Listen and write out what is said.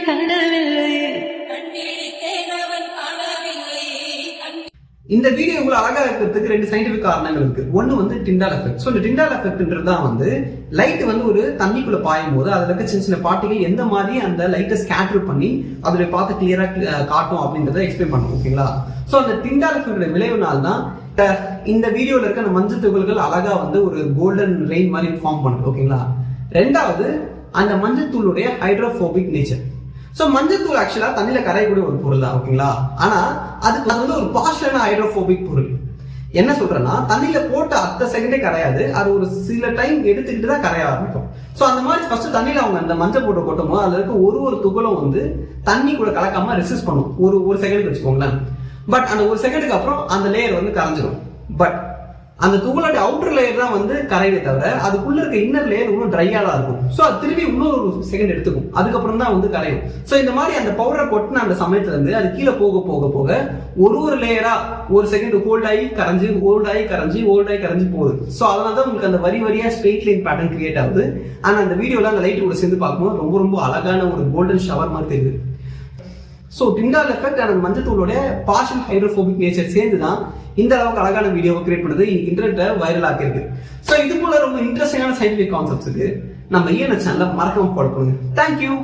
கண்டவில்லை. இந்த வீடியோ உங்களை அழகா இருக்கிறதுக்கு 2 சயின்டிபிக் காரணங்கள் இருக்கு. ஒன்னு வந்து டிண்டால் எஃபெக்ட். ஸோ இந்த டிண்டால் எஃபெக்ட்ன்றது தான் வந்து லைட் வந்து ஒரு தண்ணிக்குள்ள பாயும் போது அதுல இருக்க சின்ன சின்ன பார்ட்டிகள் எந்த மாதிரி அந்த லைட்டை ஸ்கேட்டர் பண்ணி அதோட பார்த்து கிளியரா காட்டும் அப்படின்றத எக்ஸ்பிளைன் பண்ணும். ஓகேங்களா? ஸோ அந்த டிண்டால் எஃபெக்ட் விளைவுனால தான் இந்த வீடியோல இருக்க அந்த மஞ்சள் துகள்கள் அழகா வந்து ஒரு கோல்டன் ரெயின் மாதிரி ஃபார்ம் பண்ணுது. ஓகேங்களா? ரெண்டாவது அந்த மஞ்சள் தூளுடைய ஹைட்ரோபோபிக் நேச்சர். ஸோ மஞ்சள் தூள் ஆக்சுவலா தண்ணியில கரையக்கூடிய ஒரு பொருள் தான். ஓகேங்களா? ஆனா அதுக்கு வந்து ஒரு பார்ஷியலான ஹைட்ரோபோபிக் பொருள். என்ன சொல்றேன்னா தண்ணியில போட்டு அடுத்த செகண்டே கரையாது, அது ஒரு சில டைம் எடுத்துக்கிட்டு தான் கரைய ஆரம்பிக்கும். ஸோ அந்த மாதிரி ஃபர்ஸ்ட் தண்ணியில அவங்க அந்த மஞ்சள் போட்டு கொட்டும் போது அதுல இருக்க ஒரு துகளும் வந்து தண்ணி கூட கலக்காம ரெசிஸ்ட் பண்ணும் ஒரு செகண்டுக்கு வச்சுக்கோங்களேன். பட் அந்த ஒரு செகண்டுக்கு அப்புறம் அந்த லேயர் வந்து கரைஞ்சிடும். பட் அந்த துகளோட அவுட்டர் லேயர் தான் வந்து கரையை தவிர அதுக்குள்ள இருக்க இன்னர் லேயர் இன்னும் ட்ரையா தான் இருக்கும். ஸோ அது திரும்பி இன்னொரு செகண்ட் எடுத்துக்கும், அதுக்கப்புறம் தான் வந்து கரையும். ஸோ இந்த மாதிரி அந்த பவுடரை கொட்டின அந்த சமயத்துல இருந்து அது கீழே போக போக போக ஒரு லேயரா ஒரு செகண்ட் ஹோல்ட் ஆகி கரைஞ்சி போகுது. ஸோ அதனால தான் உங்களுக்கு அந்த வரியா ஸ்ட்ரெயிட் லைன் பேட்டர்ன் கிரியேட் ஆகுது. ஆனா அந்த வீடியோல அந்த லைட் கூட சேர்ந்து பார்க்கும்போது ரொம்ப ரொம்ப அழகான ஒரு கோல்டன் ஷவர் மாதிரி தெரியுது. ஸோ டிண்டால் எஃபெக்ட் அந்த மஞ்சள் தூளோட பார்ஷியல் ஹைட்ரோபோபிக் நேச்சர் சேர்ந்து தான் இந்த அளவுக்கு அழகான வீடியோவை கிரியேட் பண்ணுறது இன்டர்நெட்டை வைரல் ஆக்கியிருக்கு. ஸோ இது போல ரொம்ப இன்ட்ரெஸ்டிங்கான சயின்டிஃபிக் கான்செப்ட்ஸுக்கு நம்ம ENS சேனலை மறக்காம ஃபாலோ பண்ணுங்க. தேங்க்யூ.